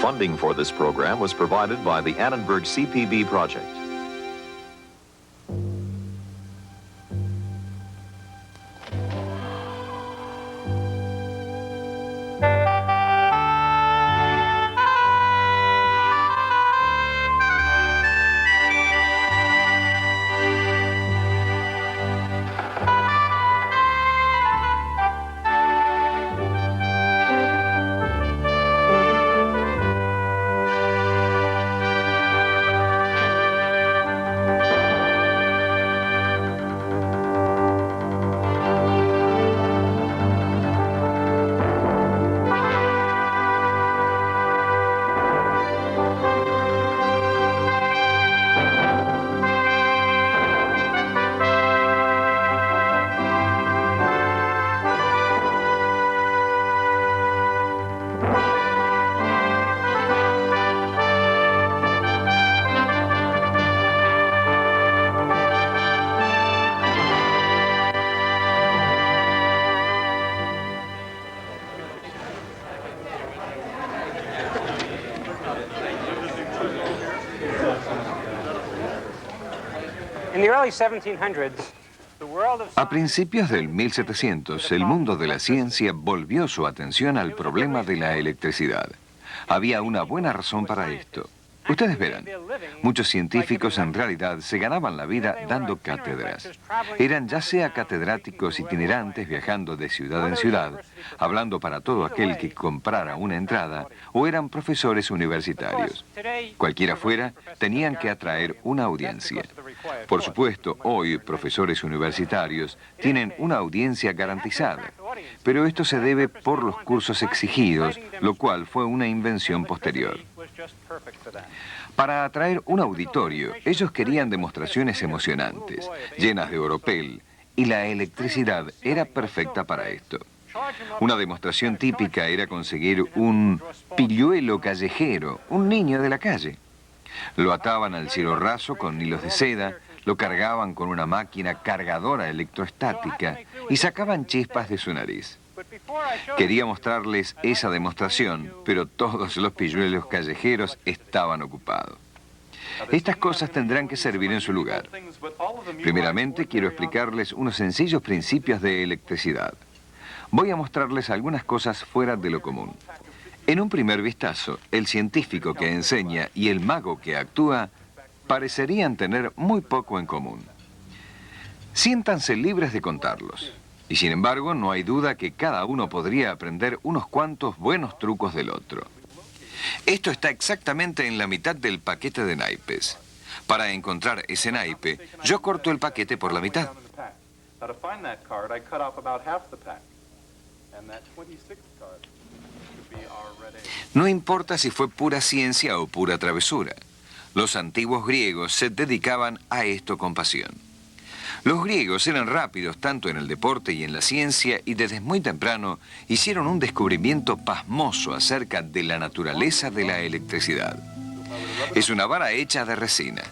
Funding for this program was provided by the Annenberg CPB project. A principios del 1700, el mundo de la ciencia volvió su atención al problema de la electricidad. Había una buena razón para esto. Ustedes verán, muchos científicos en realidad se ganaban la vida dando cátedras. Eran ya sea catedráticos itinerantes viajando de ciudad en ciudad, hablando para todo aquel que comprara una entrada, o eran profesores universitarios. Cualquiera fuera, tenían que atraer una audiencia. Por supuesto, hoy profesores universitarios tienen una audiencia garantizada, pero esto se debe por los cursos exigidos, lo cual fue una invención posterior. Para atraer un auditorio, ellos querían demostraciones emocionantes, llenas de oropel, y la electricidad era perfecta para esto. Una demostración típica era conseguir un pilluelo callejero, un niño de la calle. Lo ataban al cielo raso con hilos de seda, lo cargaban con una máquina cargadora electrostática y sacaban chispas de su nariz. Quería mostrarles esa demostración, pero todos los pilluelos callejeros estaban ocupados. Estas cosas tendrán que servir en su lugar. Primeramente, quiero explicarles unos sencillos principios de electricidad. Voy a mostrarles algunas cosas fuera de lo común. En un primer vistazo, el científico que enseña y el mago que actúa parecerían tener muy poco en común. Siéntanse libres de contarlos. Y sin embargo, no hay duda que cada uno podría aprender unos cuantos buenos trucos del otro. Esto está exactamente en la mitad del paquete de naipes. Para encontrar ese naipe, yo corto el paquete por la mitad. No importa si fue pura ciencia o pura travesura. Los antiguos griegos se dedicaban a esto con pasión. Los griegos eran rápidos tanto en el deporte y en la ciencia y desde muy temprano hicieron un descubrimiento pasmoso acerca de la naturaleza de la electricidad. Es una vara hecha de resina.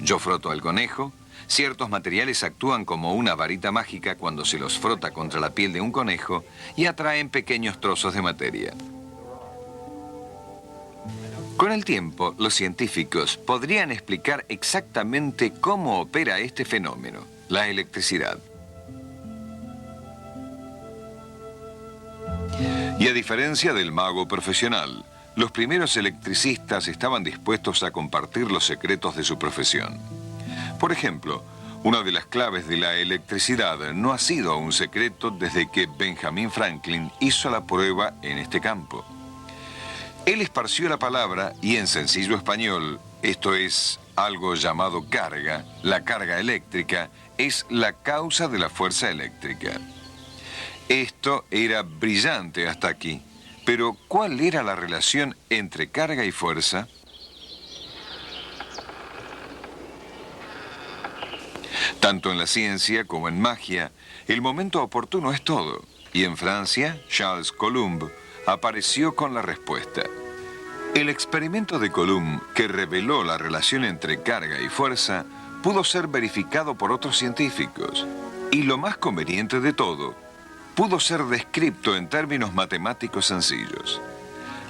Yo froto al conejo. Ciertos materiales actúan como una varita mágica cuando se los frota contra la piel de un conejo y atraen pequeños trozos de materia. Con el tiempo, los científicos podrían explicar exactamente cómo opera este fenómeno, la electricidad. Y a diferencia del mago profesional, los primeros electricistas estaban dispuestos a compartir los secretos de su profesión. Por ejemplo, una de las claves de la electricidad no ha sido un secreto desde que Benjamin Franklin hizo la prueba en este campo. Él esparció la palabra y en sencillo español, esto es algo llamado carga, la carga eléctrica, es la causa de la fuerza eléctrica. Esto era brillante hasta aquí, pero ¿cuál era la relación entre carga y fuerza? Tanto en la ciencia como en magia, el momento oportuno es todo, y en Francia, Charles Coulomb apareció con la respuesta. El experimento de Coulomb, que reveló la relación entre carga y fuerza, pudo ser verificado por otros científicos. Y lo más conveniente de todo, pudo ser descrito en términos matemáticos sencillos.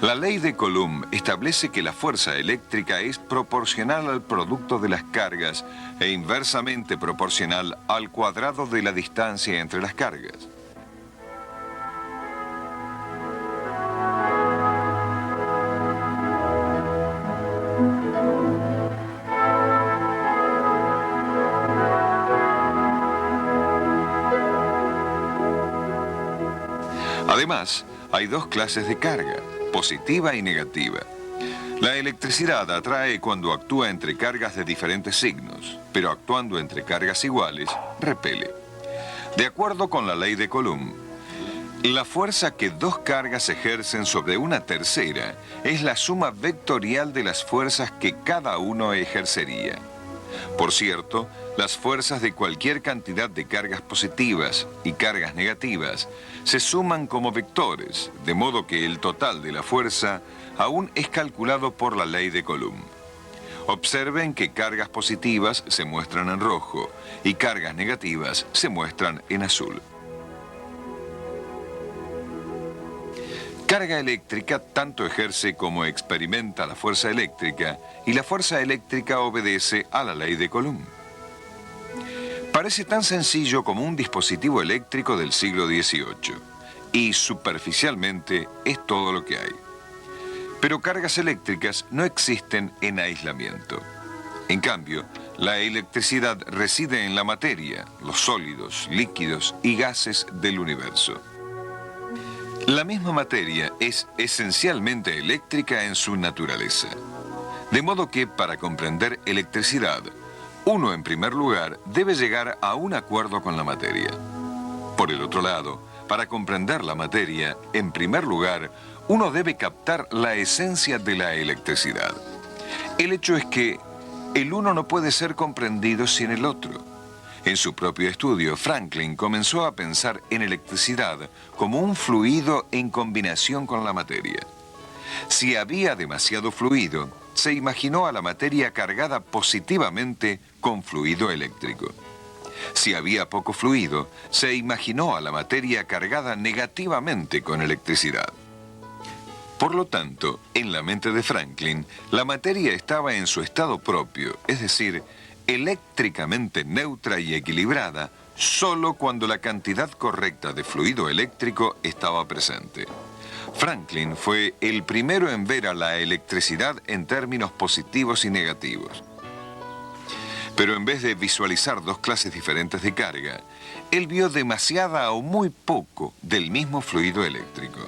La ley de Coulomb establece que la fuerza eléctrica es proporcional al producto de las cargas e inversamente proporcional al cuadrado de la distancia entre las cargas. Además, hay dos clases de carga, positiva y negativa. La electricidad atrae cuando actúa entre cargas de diferentes signos, pero actuando entre cargas iguales, repele. De acuerdo con la ley de Coulomb, la fuerza que dos cargas ejercen sobre una tercera es la suma vectorial de las fuerzas que cada uno ejercería. Por cierto, las fuerzas de cualquier cantidad de cargas positivas y cargas negativas se suman como vectores, de modo que el total de la fuerza aún es calculado por la ley de Coulomb. Observen que cargas positivas se muestran en rojo y cargas negativas se muestran en azul. Carga eléctrica tanto ejerce como experimenta la fuerza eléctrica, y la fuerza eléctrica obedece a la ley de Coulomb. Parece tan sencillo como un dispositivo eléctrico del siglo XVIII, y superficialmente es todo lo que hay. Pero cargas eléctricas no existen en aislamiento. En cambio, la electricidad reside en la materia, los sólidos, líquidos y gases del universo. La misma materia es esencialmente eléctrica en su naturaleza. De modo que, para comprender electricidad, uno, en primer lugar, debe llegar a un acuerdo con la materia. Por el otro lado, para comprender la materia, en primer lugar, uno debe captar la esencia de la electricidad. El hecho es que el uno no puede ser comprendido sin el otro. En su propio estudio, Franklin comenzó a pensar en electricidad como un fluido en combinación con la materia. Si había demasiado fluido, se imaginó a la materia cargada positivamente con fluido eléctrico. Si había poco fluido, se imaginó a la materia cargada negativamente con electricidad. Por lo tanto, en la mente de Franklin, la materia estaba en su estado propio, es decir, eléctricamente neutra y equilibrada, solo cuando la cantidad correcta de fluido eléctrico estaba presente. Franklin fue el primero en ver a la electricidad en términos positivos y negativos. Pero en vez de visualizar dos clases diferentes de carga, él vio demasiada o muy poco del mismo fluido eléctrico.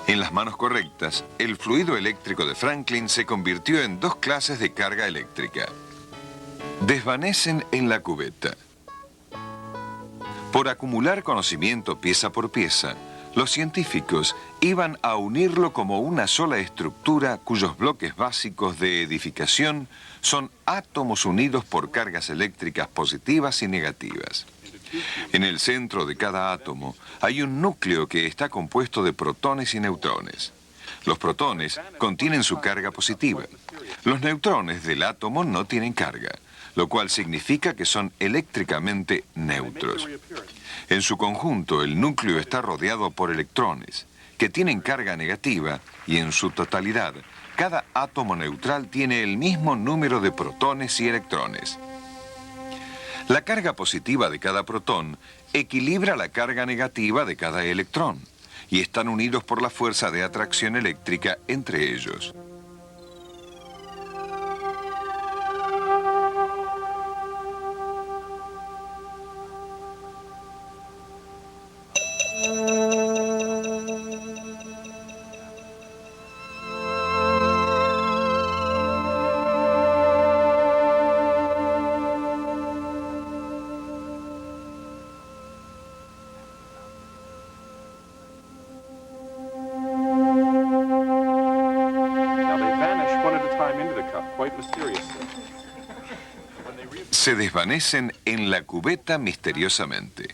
En las manos correctas, el fluido eléctrico de Franklin se convirtió en dos clases de carga eléctrica. Desvanecen en la cubeta. Por acumular conocimiento pieza por pieza, los científicos iban a unirlo como una sola estructura cuyos bloques básicos de edificación son átomos unidos por cargas eléctricas positivas y negativas. En el centro de cada átomo hay un núcleo que está compuesto de protones y neutrones. Los protones contienen su carga positiva. Los neutrones del átomo no tienen carga, lo cual significa que son eléctricamente neutros. En su conjunto, el núcleo está rodeado por electrones, que tienen carga negativa, y en su totalidad, cada átomo neutral tiene el mismo número de protones y electrones. La carga positiva de cada protón equilibra la carga negativa de cada electrón, y están unidos por la fuerza de atracción eléctrica entre ellos. Se desvanecen en la cubeta misteriosamente.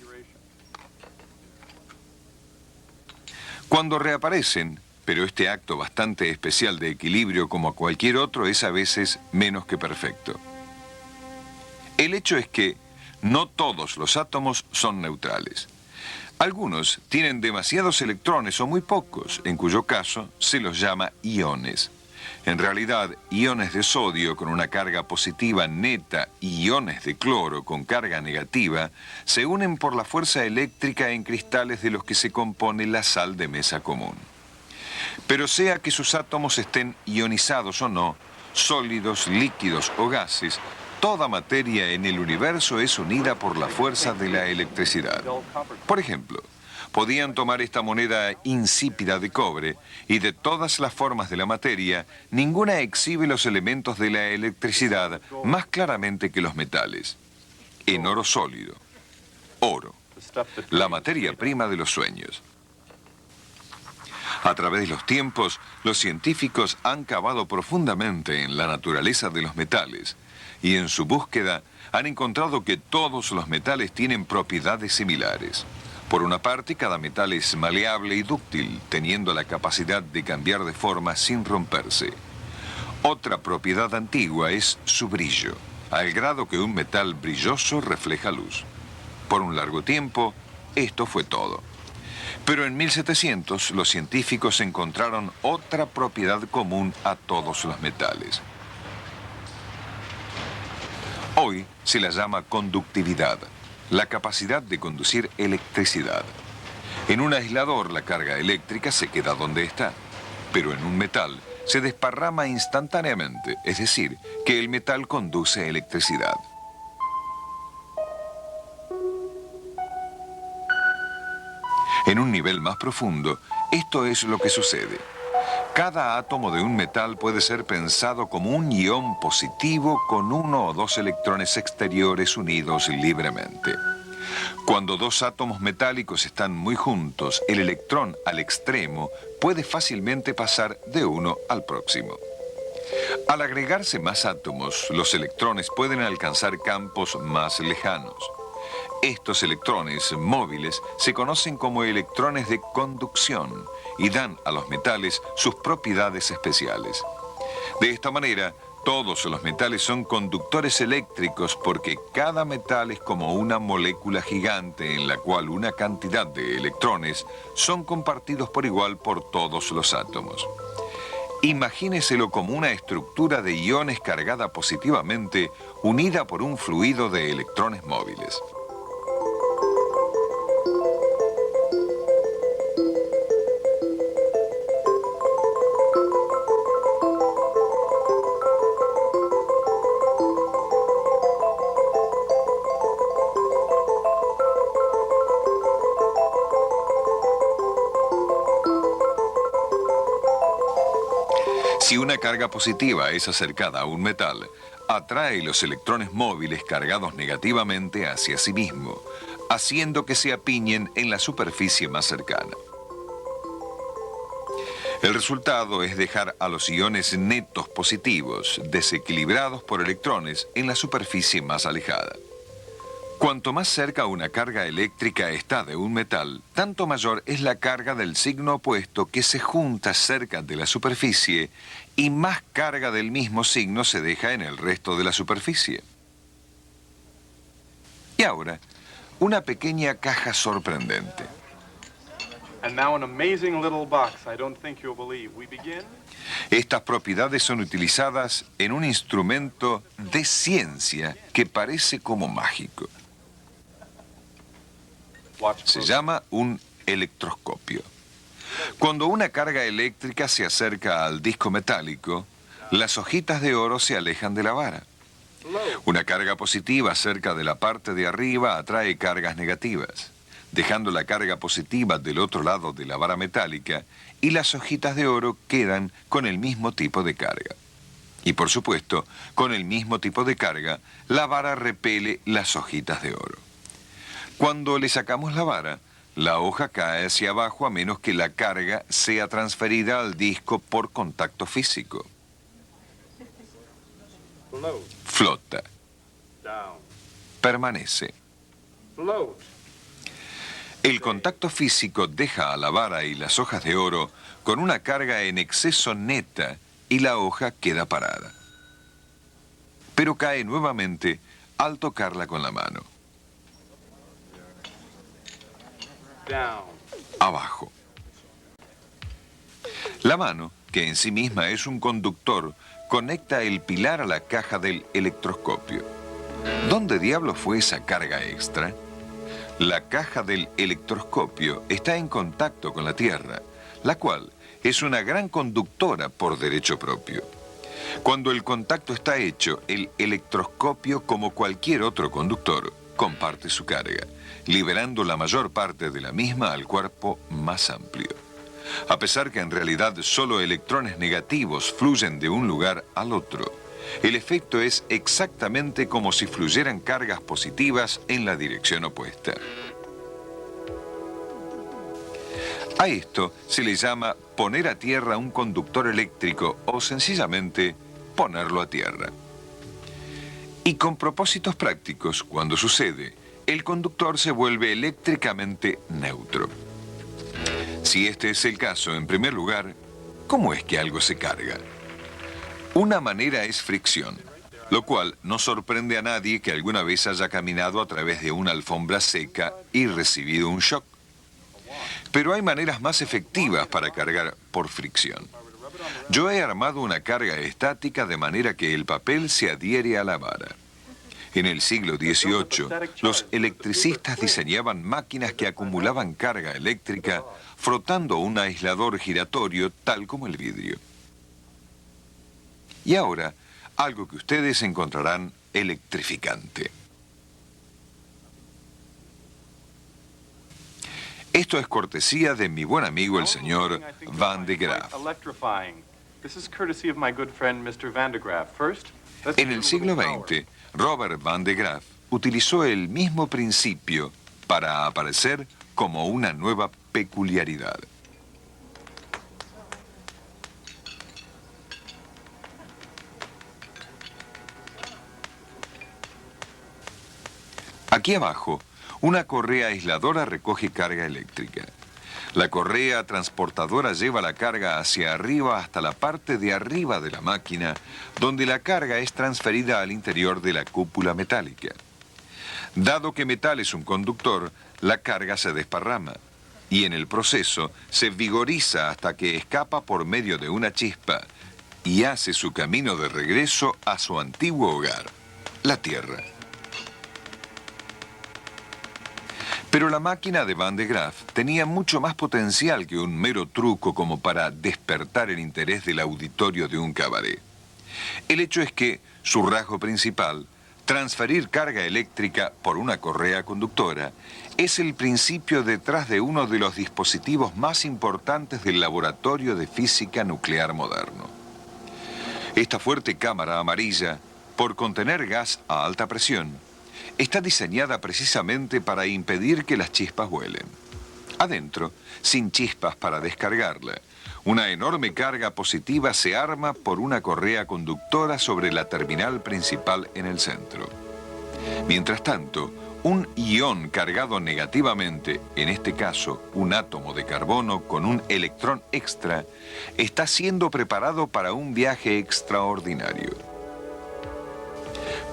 Cuando reaparecen, pero este acto bastante especial de equilibrio como cualquier otro es a veces menos que perfecto. El hecho es que no todos los átomos son neutrales. Algunos tienen demasiados electrones o muy pocos, en cuyo caso se los llama iones. En realidad, iones de sodio con una carga positiva neta y iones de cloro con carga negativa se unen por la fuerza eléctrica en cristales de los que se compone la sal de mesa común. Pero sea que sus átomos estén ionizados o no, sólidos, líquidos o gases, toda materia en el universo es unida por la fuerza de la electricidad. Por ejemplo, podían tomar esta moneda insípida de cobre y de todas las formas de la materia, ninguna exhibe los elementos de la electricidad más claramente que los metales. En oro sólido, oro, la materia prima de los sueños. A través de los tiempos, los científicos han cavado profundamente en la naturaleza de los metales y en su búsqueda han encontrado que todos los metales tienen propiedades similares. Por una parte, cada metal es maleable y dúctil, teniendo la capacidad de cambiar de forma sin romperse. Otra propiedad antigua es su brillo, al grado que un metal brilloso refleja luz. Por un largo tiempo, esto fue todo. Pero en 1700 los científicos encontraron otra propiedad común a todos los metales. Hoy se la llama conductividad, la capacidad de conducir electricidad. En un aislador la carga eléctrica se queda donde está, pero en un metal se desparrama instantáneamente, es decir, que el metal conduce electricidad. En un nivel más profundo, esto es lo que sucede. Cada átomo de un metal puede ser pensado como un ion positivo con uno o dos electrones exteriores unidos libremente. Cuando dos átomos metálicos están muy juntos, el electrón al extremo puede fácilmente pasar de uno al próximo. Al agregarse más átomos, los electrones pueden alcanzar campos más lejanos. Estos electrones móviles se conocen como electrones de conducción y dan a los metales sus propiedades especiales. De esta manera, todos los metales son conductores eléctricos porque cada metal es como una molécula gigante en la cual una cantidad de electrones son compartidos por igual por todos los átomos. Imagíneselo como una estructura de iones cargada positivamente unida por un fluido de electrones móviles. Si una carga positiva es acercada a un metal, atrae los electrones móviles cargados negativamente hacia sí mismo, haciendo que se apiñen en la superficie más cercana. El resultado es dejar a los iones netos positivos, desequilibrados por electrones, en la superficie más alejada. Cuanto más cerca una carga eléctrica está de un metal, tanto mayor es la carga del signo opuesto que se junta cerca de la superficie y más carga del mismo signo se deja en el resto de la superficie. Y ahora, una pequeña caja sorprendente. Estas propiedades son utilizadas en un instrumento de ciencia que parece como mágico. Se llama un electroscopio. Cuando una carga eléctrica se acerca al disco metálico, las hojitas de oro se alejan de la vara. Una carga positiva cerca de la parte de arriba atrae cargas negativas, dejando la carga positiva del otro lado de la vara metálica, y las hojitas de oro quedan con el mismo tipo de carga. Y por supuesto, con el mismo tipo de carga, la vara repele las hojitas de oro. Cuando le sacamos la vara, la hoja cae hacia abajo a menos que la carga sea transferida al disco por contacto físico. Flota. Permanece. El contacto físico deja a la vara y las hojas de oro con una carga en exceso neta y la hoja queda parada. Pero cae nuevamente al tocarla con la mano. abajo. La mano, que en sí misma es un conductor, conecta el pilar a la caja del electroscopio. ¿Dónde diablos fue esa carga extra? La caja del electroscopio está en contacto con la Tierra, la cual es una gran conductora por derecho propio. Cuando el contacto está hecho, el electroscopio, como cualquier otro conductor, comparte su carga, liberando la mayor parte de la misma al cuerpo más amplio. A pesar que en realidad solo electrones negativos fluyen de un lugar al otro, el efecto es exactamente como si fluyeran cargas positivas en la dirección opuesta. A esto se le llama poner a tierra un conductor eléctrico o sencillamente ponerlo a tierra. Y con propósitos prácticos, cuando sucede, el conductor se vuelve eléctricamente neutro. Si este es el caso, en primer lugar, ¿cómo es que algo se carga? Una manera es fricción, lo cual no sorprende a nadie que alguna vez haya caminado a través de una alfombra seca y recibido un shock. Pero hay maneras más efectivas para cargar por fricción. Yo he armado una carga estática de manera que el papel se adhiere a la vara. En el siglo XVIII, los electricistas diseñaban máquinas que acumulaban carga eléctrica frotando un aislador giratorio tal como el vidrio. Y ahora, algo que ustedes encontrarán electrificante. Esto es cortesía de mi buen amigo el señor Van de Graaff. En el siglo XX, Robert Van de Graaff utilizó el mismo principio para aparecer como una nueva peculiaridad. Aquí abajo, una correa aisladora recoge carga eléctrica. La correa transportadora lleva la carga hacia arriba hasta la parte de arriba de la máquina, donde la carga es transferida al interior de la cúpula metálica. Dado que metal es un conductor, la carga se desparrama y en el proceso se vigoriza hasta que escapa por medio de una chispa y hace su camino de regreso a su antiguo hogar, la Tierra. Pero la máquina de Van de Graaff tenía mucho más potencial que un mero truco como para despertar el interés del auditorio de un cabaret. El hecho es que su rasgo principal, transferir carga eléctrica por una correa conductora, es el principio detrás de uno de los dispositivos más importantes del laboratorio de física nuclear moderno. Esta fuerte cámara amarilla, por contener gas a alta presión, está diseñada precisamente para impedir que las chispas vuelen. Adentro, sin chispas para descargarla, una enorme carga positiva se arma por una correa conductora sobre la terminal principal en el centro. Mientras tanto, un ion cargado negativamente, en este caso un átomo de carbono con un electrón extra, está siendo preparado para un viaje extraordinario.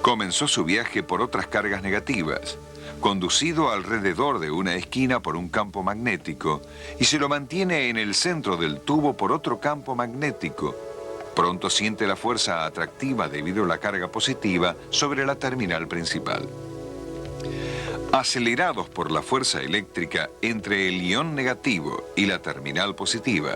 Comenzó su viaje por otras cargas negativas, conducido alrededor de una esquina por un campo magnético y se lo mantiene en el centro del tubo por otro campo magnético. Pronto siente la fuerza atractiva debido a la carga positiva sobre la terminal principal. Acelerados por la fuerza eléctrica entre el ion negativo y la terminal positiva,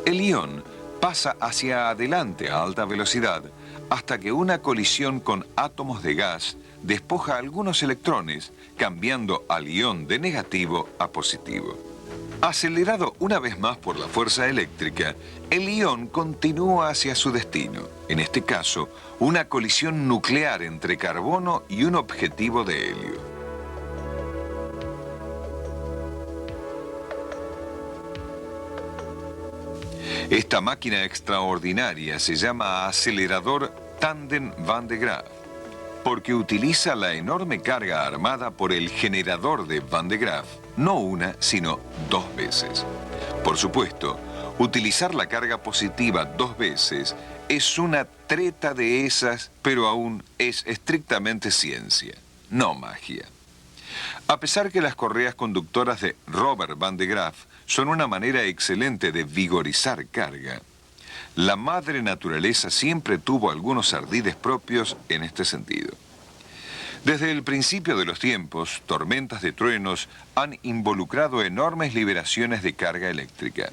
el ion pasa hacia adelante a alta velocidad hasta que una colisión con átomos de gas despoja algunos electrones, cambiando al ion de negativo a positivo. Acelerado una vez más por la fuerza eléctrica, el ion continúa hacia su destino, en este caso, una colisión nuclear entre carbono y un objetivo de helio. Esta máquina extraordinaria se llama acelerador Tandem Van de Graaff, porque utiliza la enorme carga armada por el generador de Van de Graaff, no una, sino 2 veces. Por supuesto, utilizar la carga positiva 2 veces es una treta de esas, pero aún es estrictamente ciencia, no magia. A pesar que las correas conductoras de Robert Van de Graaff son una manera excelente de vigorizar carga, la madre naturaleza siempre tuvo algunos ardides propios en este sentido. Desde el principio de los tiempos, tormentas de truenos han involucrado enormes liberaciones de carga eléctrica.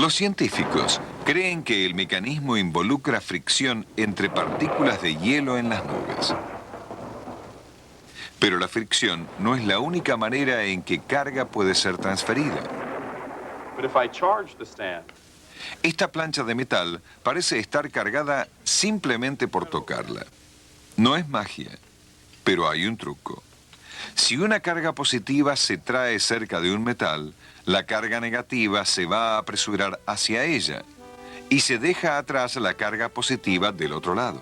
Los científicos creen que el mecanismo involucra fricción entre partículas de hielo en las nubes. Pero la fricción no es la única manera en que carga puede ser transferida. Esta plancha de metal parece estar cargada simplemente por tocarla. No es magia, pero hay un truco. Si una carga positiva se trae cerca de un metal, la carga negativa se va a apresurar hacia ella y se deja atrás la carga positiva del otro lado.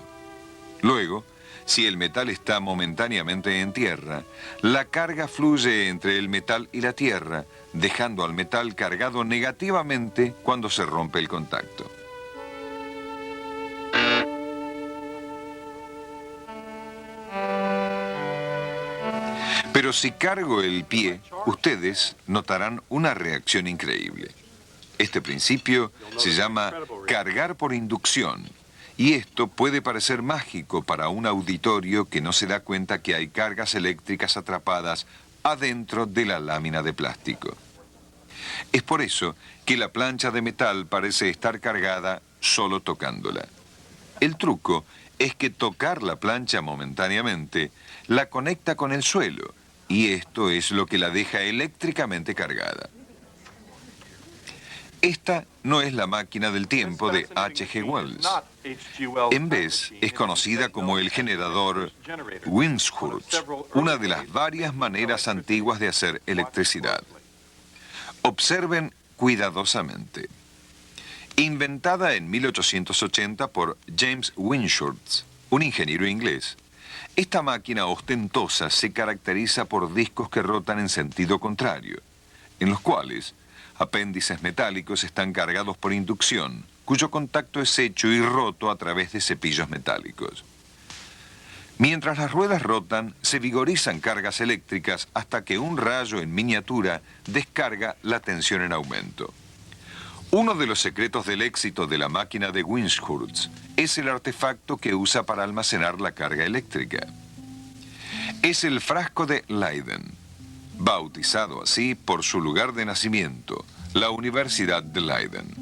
Luego, si el metal está momentáneamente en tierra, la carga fluye entre el metal y la tierra, dejando al metal cargado negativamente cuando se rompe el contacto. Pero si cargo el pie, ustedes notarán una reacción increíble. Este principio se llama cargar por inducción, y esto puede parecer mágico para un auditorio que no se da cuenta que hay cargas eléctricas atrapadas adentro de la lámina de plástico. Es por eso que la plancha de metal parece estar cargada solo tocándola. El truco es que tocar la plancha momentáneamente la conecta con el suelo, y esto es lo que la deja eléctricamente cargada. Esta no es la máquina del tiempo de H.G. Wells. En vez, es conocida como el generador Windshurst, una de las varias maneras antiguas de hacer electricidad. Observen cuidadosamente. Inventada en 1880 por James Windshurst, un ingeniero inglés, esta máquina ostentosa se caracteriza por discos que rotan en sentido contrario, en los cuales apéndices metálicos están cargados por inducción, cuyo contacto es hecho y roto a través de cepillos metálicos. Mientras las ruedas rotan, se vigorizan cargas eléctricas hasta que un rayo en miniatura descarga la tensión en aumento. Uno de los secretos del éxito de la máquina de Windshurst es el artefacto que usa para almacenar la carga eléctrica. Es el frasco de Leiden, bautizado así por su lugar de nacimiento, la Universidad de Leiden.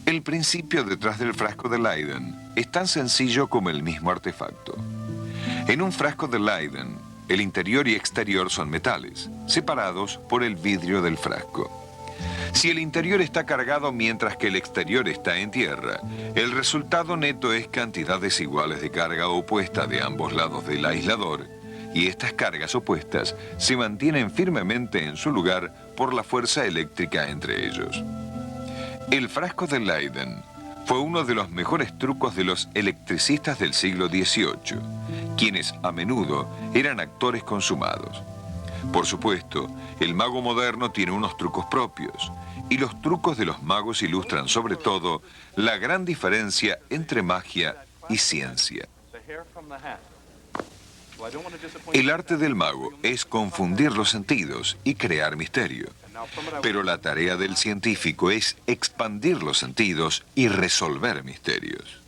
El principio detrás del frasco de Leiden es tan sencillo como el mismo artefacto. En un frasco de Leiden, el interior y exterior son metales, separados por el vidrio del frasco. Si el interior está cargado mientras que el exterior está en tierra, el resultado neto es cantidades iguales de carga opuesta de ambos lados del aislador, y estas cargas opuestas se mantienen firmemente en su lugar por la fuerza eléctrica entre ellos. El frasco de Leiden fue uno de los mejores trucos de los electricistas del siglo XVIII, quienes a menudo eran actores consumados. Por supuesto, el mago moderno tiene unos trucos propios, y los trucos de los magos ilustran sobre todo la gran diferencia entre magia y ciencia. El arte del mago es confundir los sentidos y crear misterio, pero la tarea del científico es expandir los sentidos y resolver misterios.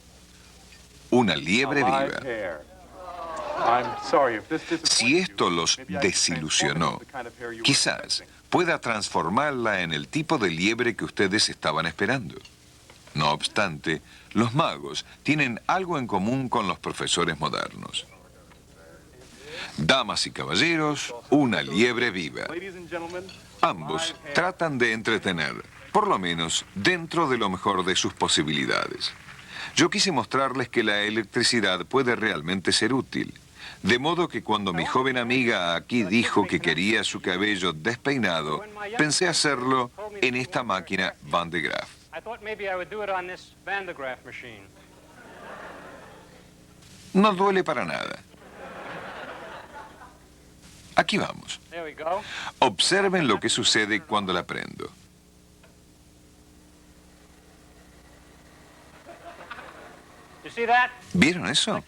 Una liebre viva. Si esto los desilusionó, quizás pueda transformarla en el tipo de liebre que ustedes estaban esperando. No obstante, los magos tienen algo en común con los profesores modernos. Damas y caballeros, una liebre viva. Ambos tratan de entretener, por lo menos dentro de lo mejor de sus posibilidades. Yo quise mostrarles que la electricidad puede realmente ser útil. De modo que cuando mi joven amiga aquí dijo que quería su cabello despeinado, pensé hacerlo en esta máquina Van de Graaff. No duele para nada. Aquí vamos. Observen lo que sucede cuando la prendo. ¿Vieron eso?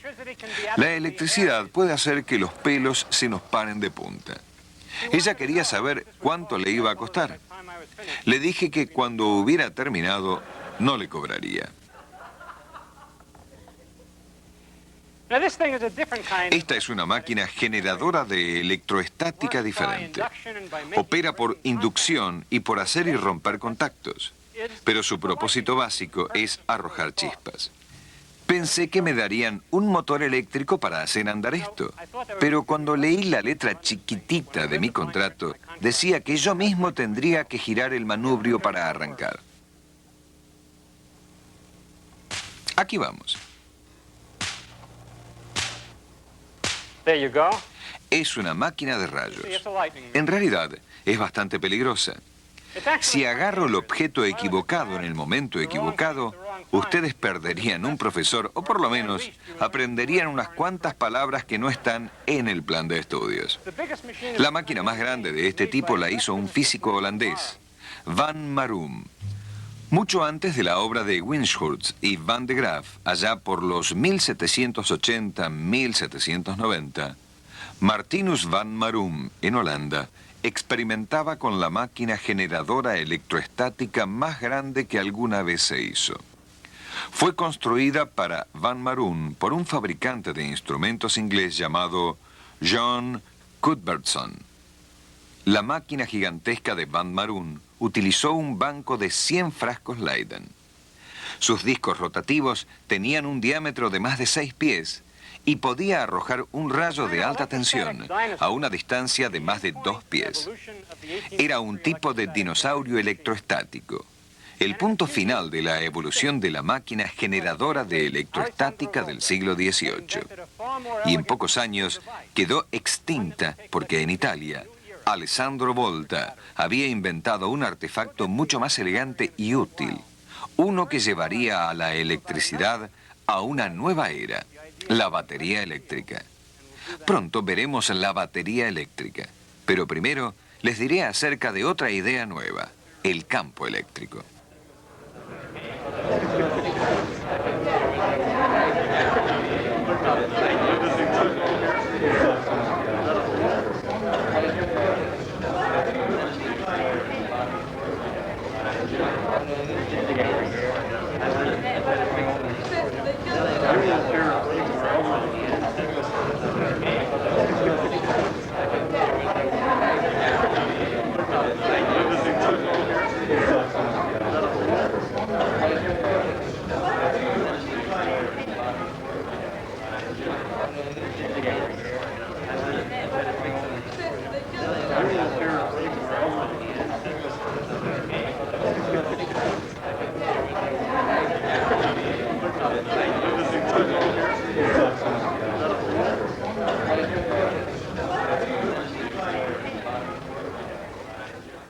La electricidad puede hacer que los pelos se nos paren de punta. Ella quería saber cuánto le iba a costar. Le dije que cuando hubiera terminado, no le cobraría. Esta es una máquina generadora de electroestática diferente. Opera por inducción y por hacer y romper contactos. Pero su propósito básico es arrojar chispas. Pensé que me darían un motor eléctrico para hacer andar esto. Pero cuando leí la letra chiquitita de mi contrato, decía que yo mismo tendría que girar el manubrio para arrancar. Aquí vamos. Es una máquina de rayos. En realidad, es bastante peligrosa. Si agarro el objeto equivocado en el momento equivocado, ustedes perderían un profesor o por lo menos aprenderían unas cuantas palabras que no están en el plan de estudios. La máquina más grande de este tipo la hizo un físico holandés, Van Marum. Mucho antes de la obra de Windshurst y Van de Graaff, allá por los 1780-1790, Martinus van Marum, en Holanda, experimentaba con la máquina generadora electroestática más grande que alguna vez se hizo. Fue construida para Van Marum por un fabricante de instrumentos inglés llamado John Cuthbertson. La máquina gigantesca de Van Marum utilizó un banco de 100 frascos Leyden. Sus discos rotativos tenían un diámetro de más de 6 pies y podía arrojar un rayo de alta tensión a una distancia de más de 2 pies. Era un tipo de dinosaurio electroestático. El punto final de la evolución de la máquina generadora de electroestática del siglo XVIII. Y en pocos años quedó extinta porque en Italia, Alessandro Volta había inventado un artefacto mucho más elegante y útil. Uno que llevaría a la electricidad a una nueva era. La batería eléctrica. Pronto veremos la batería eléctrica. Pero primero les diré acerca de otra idea nueva, el campo eléctrico.